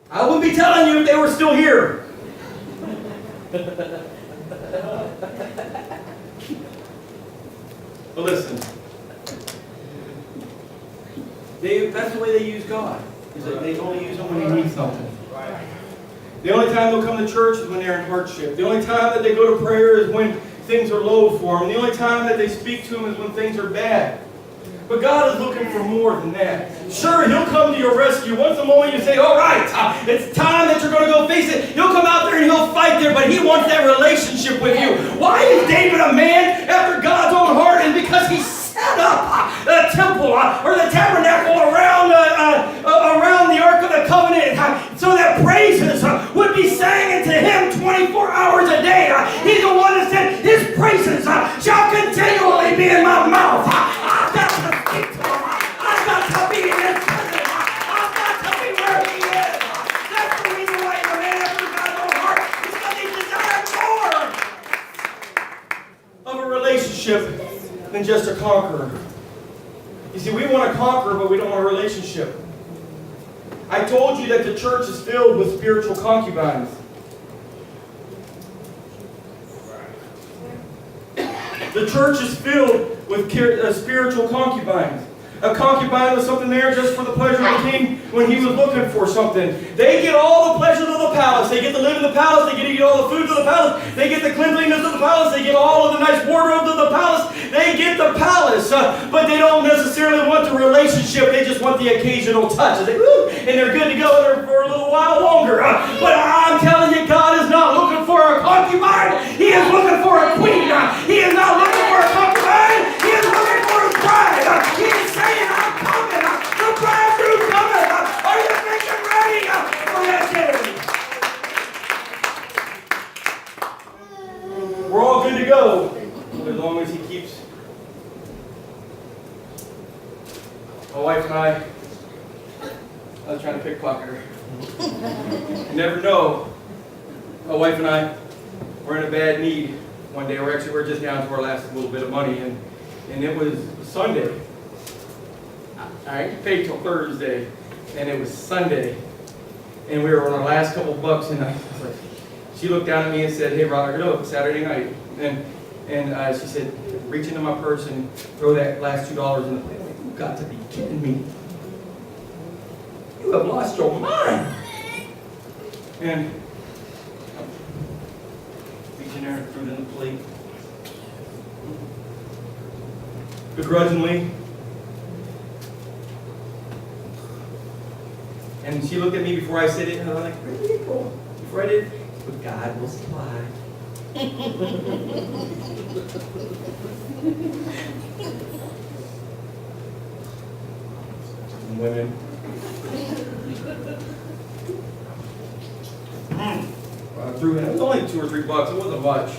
I wouldn't be telling you if they were still here. But listen, that's the way they use God. Is that they only use Him when He needs something. The only time they'll come to church is when they're in hardship. The only time that they go to prayer is when things are low for them. The only time that they speak to Him is when things are bad. But God is looking for more than that. Sure, He'll come to your rescue. Once a moment you say, all right, it's time that you're going to go face it. He'll come out there and He'll fight there, but He wants that relationship with you. Why is David a man after God's own heart? And because he set up the temple or the tabernacle around the Ark of the Covenant so that praises would be sang unto Him 24 hours a day. He's the one that said, His praises shall continually be in my mouth. I've got to speak to Him. I've got to be in His presence. I've got to be where He is. That's the reason why He's a man after God's own heart. It's because He desired more of a relationship than just a conqueror. You see, we want to conquer, but we don't want a relationship. I told you that the church is filled with spiritual concubines. The church is filled with spiritual concubines. A concubine was something there just for the pleasure of the king when he was looking for something. They get all the pleasures of the palace. They get to live in the palace. They get to eat all the foods of the palace. They get the cleanliness of the palace. They get all of the nice wardrobes of the palace. They get the palace. But they don't necessarily want the relationship. They just want the occasional touch. They, woo, and they're good to go there for a little while longer. But I'm telling you, God is not looking for a concubine. He is looking for a queen. He is not looking for a concubine. He is looking for a bride. He is saying, I'm coming. The bridegroom coming. Are you thinking ready for that day? We're all good to go as long as He keeps. My wife and I was trying to pickpocket her. You never know. My wife and I were in a bad need one day. We're just down to our last little bit of money, and it was Sunday. I ain't paid till Thursday, and it was Sunday, and we were on our last couple bucks, and she looked down at me and said, "Hey, Robert, look, Saturday night," and she said, "Reach into my purse and throw that last $2 in the plate." I'm like, "You've got to be kidding me! You have lost your mind!" And reaching there and threw it in the plate. Begrudgingly. And she looked at me before I said it, and I was like, before I did, but God will supply. And women. I threw in, it was only $2 or $3, it wasn't much.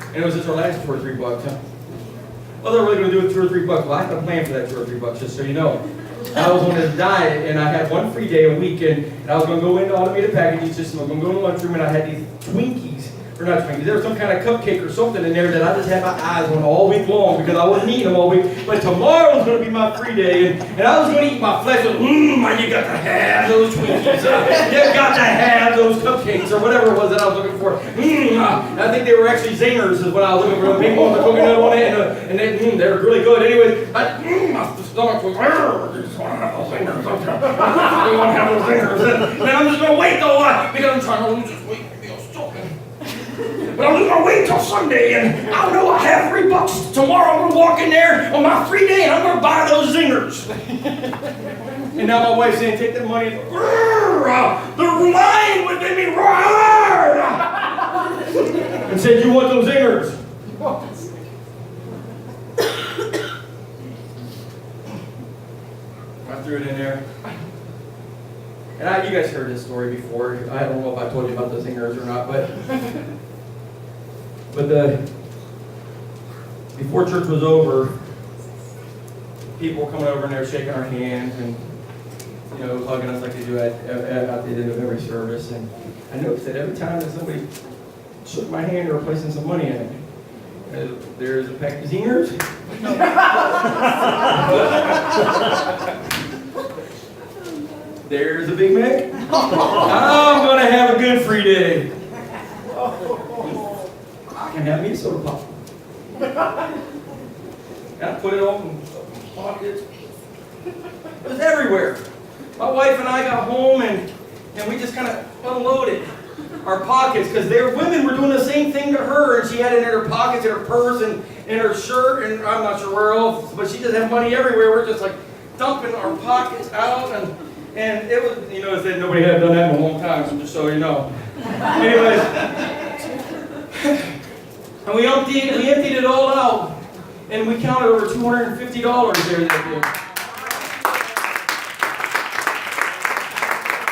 And it was just our last $2 or $3. What was I really going to do with $2 or $3? Well, I had a plan for that $2 or $3, just so you know. I was on this diet, and I had one free day a week, and I was going to go into automated packaging system. I was going to go in the lunchroom, and I had these Twinkies, or not Twinkies, there was some kind of cupcake or something in there that I just had my eyes on all week long because I wasn't eating them all week. But tomorrow was going to be my free day, and I was going to eat my flesh. You got to have those Twinkies. You got to have those cupcakes, or whatever it was that I was looking for. I think they were actually zingers is what I was looking for. The pink ones, the coconut on it, and they were really good. Anyways, my stomach was, I want to have those zingers. And I'm just going to wait though, because I'm trying to lose this weight. Maybe I'll stop it. But I'm just going to wait till Sunday, and I know I have $3. Tomorrow I'm going to walk in there on my free day, and I'm going to buy those zingers. And now my wife's saying, take that money, and the lion within me roared and said, you want those zingers? I threw it in there. And you guys heard this story before. I don't know if I told you about the zingers or not, but before church was over, people were coming over and they were shaking our hands and hugging us like they do at the end of every service. And I noticed that every time that somebody shook my hand, they were placing some money in it. There's a pack of zingers. There's a Big Mac. I'm going to have a good free day. I can have me a soda pop. And I put it all in pockets. It was everywhere. My wife and I got home and we just kind of unloaded our pockets because women were doing the same thing to her, and she had it in her pockets, in her purse, and in her shirt, and I'm not sure where else, but she just had money everywhere. We're just like dumping our pockets out, and it was, you know, said nobody had done that in a long time, so just so you know. Anyways, and we emptied it all out, and we counted over $250 there that day.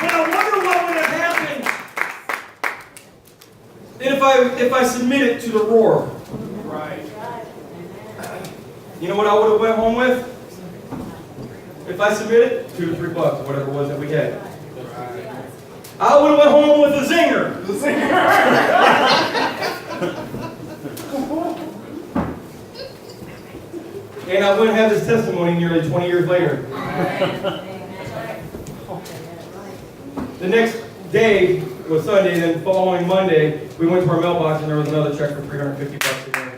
But I wonder what would have happened if I submitted to the roar. Right. You know what I would have went home with? If I submitted, $2 to $3, whatever it was that we had. I would have went home with a zinger. The singer. And I wouldn't have this testimony nearly 20 years later. The next day was Sunday, and then the following Monday, we went to our mailbox and there was another check for $350 again.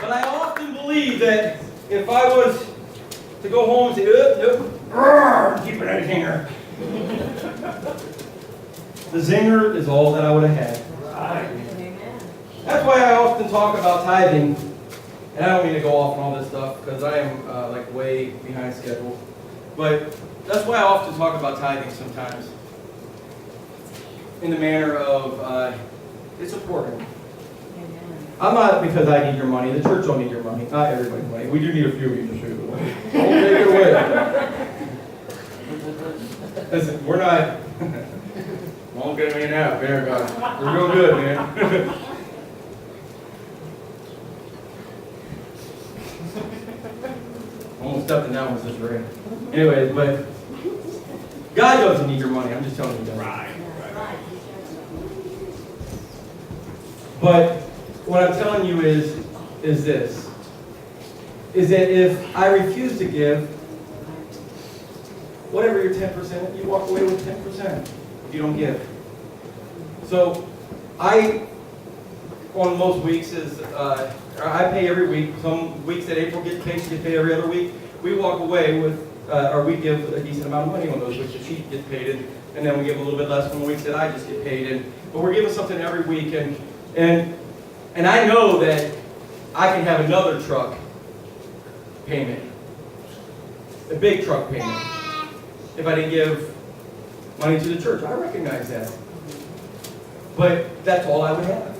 But I often believe that if I was to go home and say, keep it at a zinger. The zinger is all that I would have had. That's why I often talk about tithing. And I don't mean to go off on all this stuff because I am like way behind schedule. But that's why I often talk about tithing sometimes. In the manner of, it's important. I'm not because I need your money. The church don't need your money. Not everybody's money. We do need a few of you to shoot away. Don't take it away. Listen, we're not. Won't get me now. There, God. We're real good, man. Almost stepping down with this rain. Anyways, but God doesn't need your money. I'm just telling you that. Right. But what I'm telling you is this. Is that if I refuse to give, whatever your 10%, you walk away with 10% if you don't give. So on most weeks I pay every week. Some weeks that April gets paid, she gets paid every other week. We walk away with, or we give a decent amount of money on those weeks that she gets paid, and then we give a little bit less on the weeks that I just get paid. But we're giving something every week, and I know that I can have another truck payment, a big truck payment, if I didn't give money to the church. I recognize that. But that's all I would have.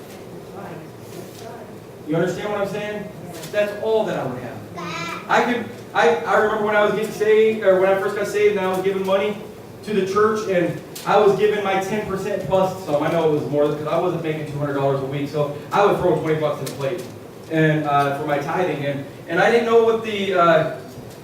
You understand what I'm saying? That's all that I would have. I remember when I was getting saved, or when I first got saved, and I was giving money to the church, and I was giving my 10% plus some. I know it was more because I wasn't making $200 a week, so I would throw $20 in the plate, and for my tithing, and I didn't know what the.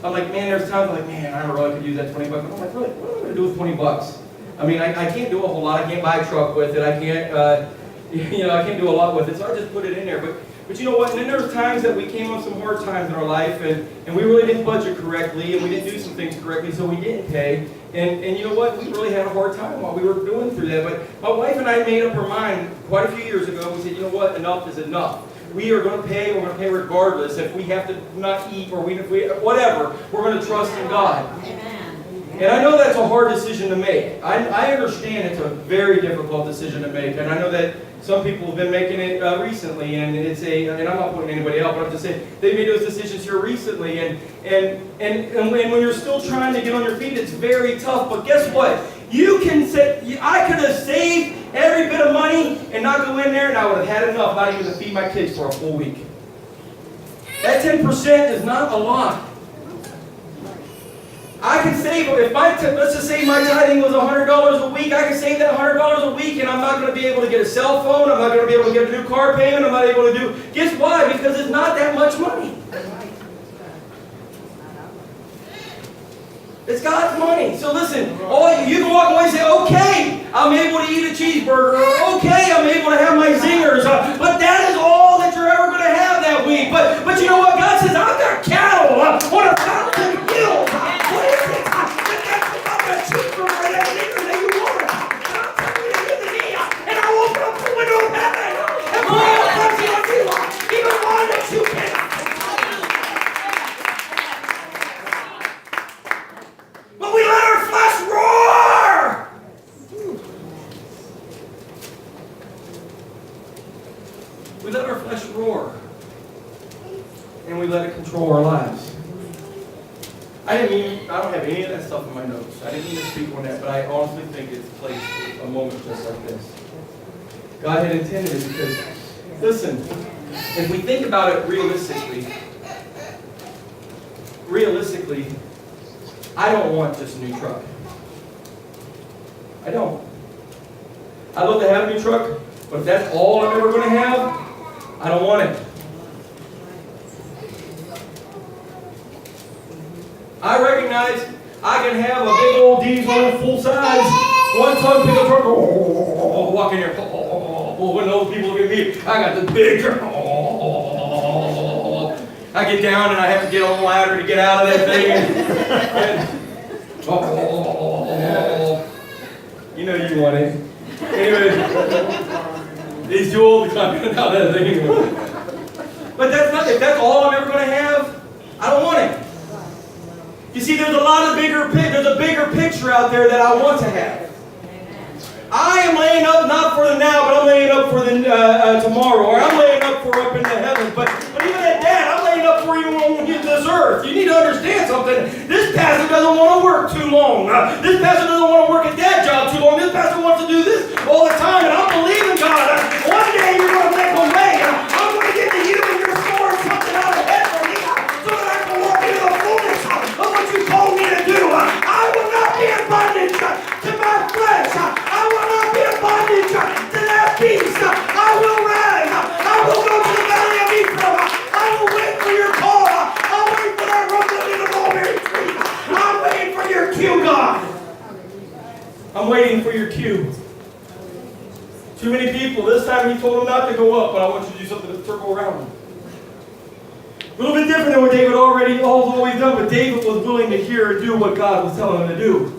I'm like, man, there's times I'm like, man, I really could use that $20. I'm like, really, what am I going to do with $20? I mean, I can't do a whole lot. I can't buy a truck with it. I can't, I can't do a lot with it. So I just put it in there. But you know what? And then there were times that we came on some hard times in our life, and we really didn't budget correctly, and we didn't do some things correctly, so we didn't pay. And you know what? We really had a hard time while we were going through that. But my wife and I made up our mind quite a few years ago. We said, you know what? Enough is enough. We are going to pay. We're going to pay regardless. If we have to not eat or whatever, we're going to trust in God. Amen. And I know that's a hard decision to make. I understand it's a very difficult decision to make, and I know that some people have been making it recently, and and I'm not putting anybody out, but I'm just saying they made those decisions here recently, and when you're still trying to get on your feet, it's very tough. But guess what? You can say, I could have saved every bit of money and not go in there, and I would have had enough, not even to feed my kids for a full week. That 10% is not a lot. I can save, let's just say my tithing was $100 a week, I can save that $100 a week, and I'm not going to be able to get a cell phone, I'm not going to be able to get a new car payment, I'm not able to do, guess why? Because it's not that much money. It's God's money. So listen, you can walk away and say, okay, I'm able to eat a cheeseburger, or okay, I'm able to have my zingers, but that is all that you're ever going to have that week. But you know what? God says, I've got cattle on a thousand don't have any of that stuff in my notes. I didn't mean to speak on that, but I honestly think it's placed a moment just like this. God had intended it because, listen, if we think about it realistically, I don't want just a new truck. I don't. I'd love to have a new truck, but if that's all I'm ever going to have, I don't want it. I recognize I can have a big old diesel, full size, 1-ton pickup truck. Walk in here. When those people look at me, I got this big truck. I get down and I have to get on the ladder to get out of that thing. You know you want it. Anyway, these too old to climb out of that thing anymore. But that's not, if that's all I'm ever going to have, I don't want it. You see, there's a bigger picture out there that I want to have. I am laying up not for the now, but I'm laying up for the tomorrow, or I'm laying up for up in the heavens. But even at that, I'm laying up for you on this earth. You need to understand something. This pastor doesn't want to work too long. This pastor doesn't want to work at that job too long. This pastor wants to do this all the time, and I'm believing God. One day you're going to make a way. I'm going to get to you and your sword something out of head for me, so that I can walk into the fullness of what you told me to do. I will not be in bondage to my flesh. I will not be in bondage to that beast. I will rise. I will go to the valley of Ephraim. I will wait for your call. I'll wait for that rumbling in the mulberry tree. I'm waiting for your cue, God. I'm waiting for your cue. Too many people. This time he told them not to go up, but I want you to do something to circle around them. A little bit different than what David always done, but David was willing to hear and do what God was telling him to do.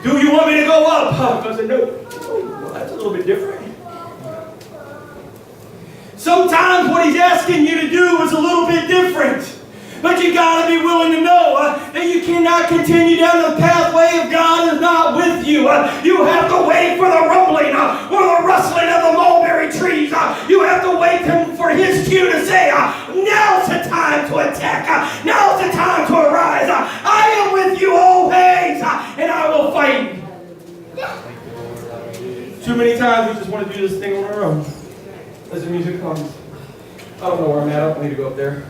Do you want me to go up? I said, no. Well, that's a little bit different. Sometimes what he's asking you to do is a little bit different. But you got to be willing to know that you cannot continue down the pathway if God is not with you. You have to wait for the rumbling or the rustling of the mulberry trees. You have to wait for his cue to say, now's the time to attack. Now's the time to arise. I am with you always, and I will fight. Too many times we just want to do this thing on our own. As the music comes. I don't know where I'm at. I don't need to go up there.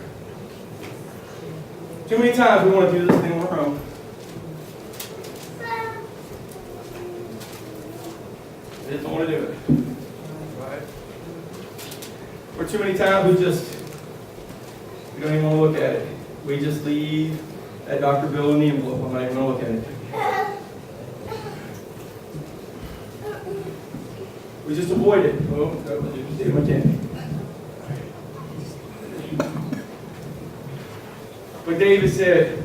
Too many times we want to do this thing on our own. I just don't want to do it. Right? Or too many times we don't even want to look at it. We just leave that Dr. Bill in the envelope. I'm not even going to look at it. We just avoid it. Oh, that was just my candy. But David said,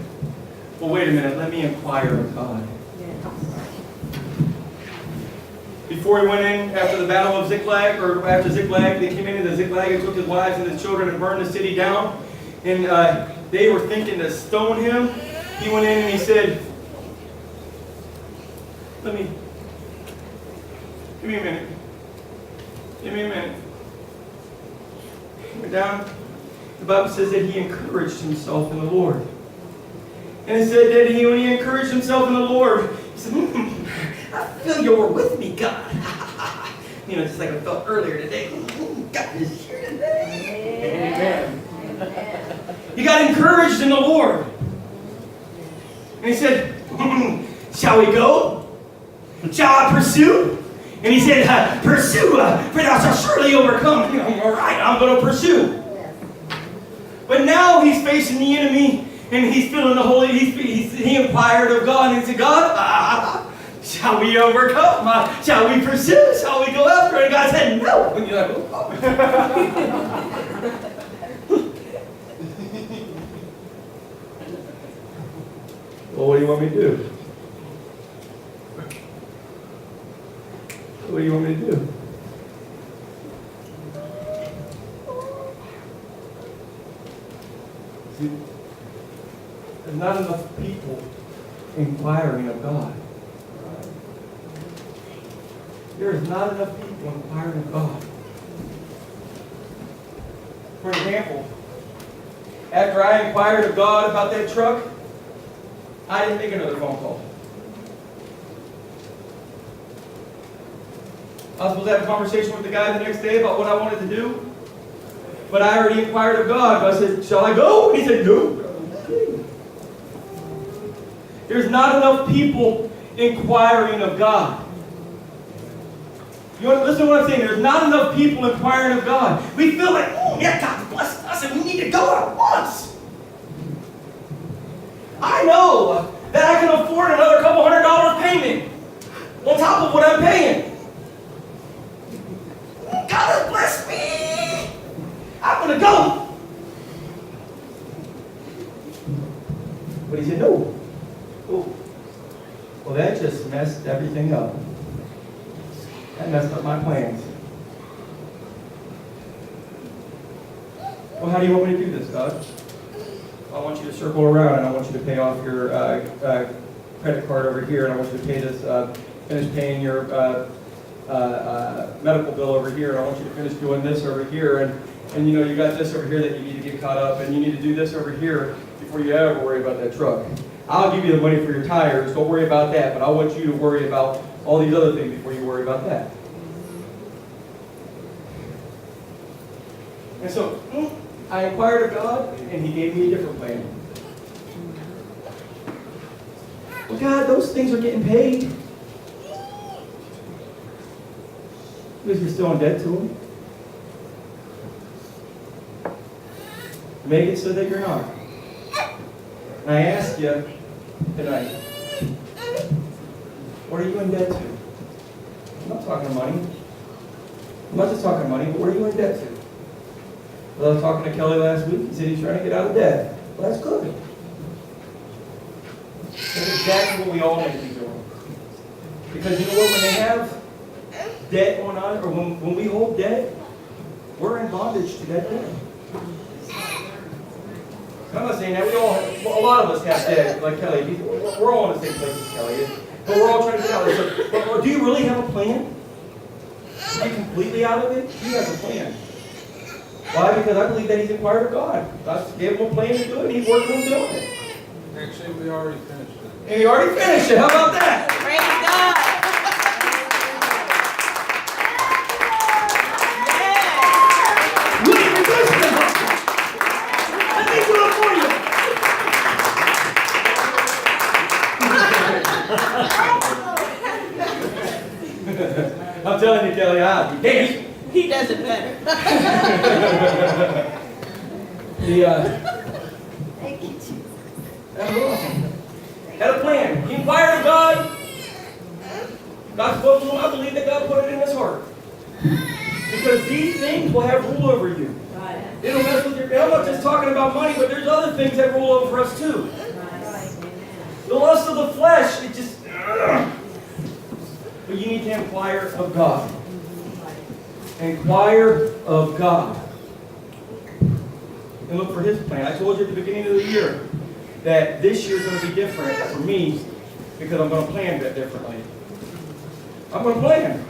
well, wait a minute, let me inquire of God. Before he went in, after the battle of Ziklag, or after Ziklag, they came into Ziklag and took his wives and his children and burned the city down. And they were thinking to stone him. He went in and he said, give me a minute. Give me a minute. He went down. The Bible says that he encouraged himself in the Lord. And it said that when he encouraged himself in the Lord, he said, I feel you were with me, God. Just like I felt earlier today. God is here today. Amen. He got encouraged in the Lord. And he said, shall we go? Shall I pursue? And he said, pursue, for thou shalt surely overcome. All right, I'm going to pursue. But now he's facing the enemy, and he's feeling the Holy. He inquired of God, and he said, God, shall we overcome? Shall we pursue? Shall we go after it? And God said, no. And you're like, oh. Well, what do you want me to do? What do you want me to do? See, there's not enough people inquiring of God. There is not enough people inquiring of God. For example, after I inquired of God about that truck, I didn't make another phone call. I was supposed to have a conversation with the guy the next day about what I wanted to do. But I already inquired of God. I said, shall I go? And he said, no. There's not enough people inquiring of God. You want to listen to what I'm saying? There's not enough people inquiring of God. We feel like, oh, yeah, God's blessed us and we need to go at once. I know that I can afford another couple $100 payment on top of what I'm paying. God has blessed me. I'm going to go. But he said, no. Oh. Well, that just messed everything up. That messed up my plans. Well, how do you want me to do this, God? I want you to circle around and I want you to pay off your credit card over here, and I want you to pay this, finish paying your medical bill over here, and I want you to finish doing this over here, and you know, you got this over here that you need to get caught up, and you need to do this over here before you ever worry about that truck. I'll give you the money for your tires, don't worry about that, but I want you to worry about all these other things before you worry about that. And so, I inquired of God, and He gave me a different plan. Well, God, those things are getting paid. Because you're still in debt to Him. Make it so that you're not. And I ask you tonight, what are you in debt to? I'm not talking money. I'm not just talking money, but what are you in debt to? Well, I was talking to Kelly last week. He said he's trying to get out of debt. Well, that's good. That's exactly what we all need to be doing. Because you know what? When they have debt on us, or when we hold debt, we're in bondage to that debt. I'm not saying that. A lot of us have debt, like Kelly. We're all in the same place as Kelly is. But we're all trying to get out of it. But do you really have a plan? Are you completely out of it? He has a plan. Why? Because I believe that he's inquired of God. God gave him a plan to do it, and he's working on doing it. Actually, we already finished it. And he already finished it. How about that? Praise God. Yeah. We can do this. Let me do it for you. I'm telling you, Kelly, you can't. He does it better. Thank you, Jesus. That's awesome. Had a plan. He inquired of God. God spoke to him. I believe that God put it in his heart. Because these things will have rule over you. It'll mess with your. I'm not just talking about money, but there's other things that rule over us too. The lust of the flesh, it just. But you need to inquire of God. Inquire of God. And look for His plan. I told you at the beginning of the year that this year is going to be different for me because I'm going to plan that differently. I'm going to plan.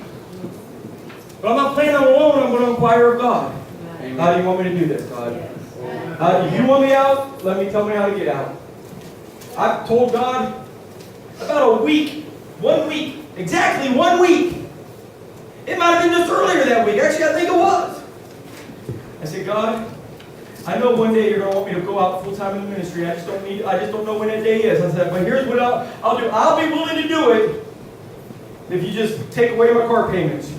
But I'm not planning alone. I'm going to inquire of God. Amen. How do you want me to do this, God? If you want me out, tell me how to get out. I've told God about 1 week, exactly 1 week. It might have been just earlier that week. Actually, I think it was. I said, God, I know one day you're going to want me to go out full-time in the ministry. I just don't know when that day is. I said, but here's what I'll do. I'll be willing to do it if you just take away my car payments.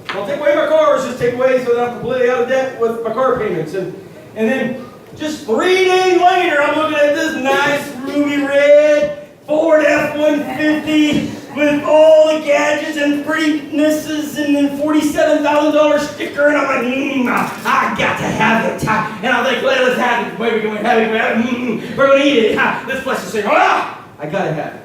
Don't take away my cars, just take away so that I'm completely out of debt with my car payments. And then just 3 days later, I'm looking at this nice ruby red Ford F-150 with all the gadgets and prettinesses and then $47,000 sticker, and I'm like, I got to have it. And I'm like, let's have it. Wait, we're going to have it. We're going to eat it. This flesh is saying, I got to have it.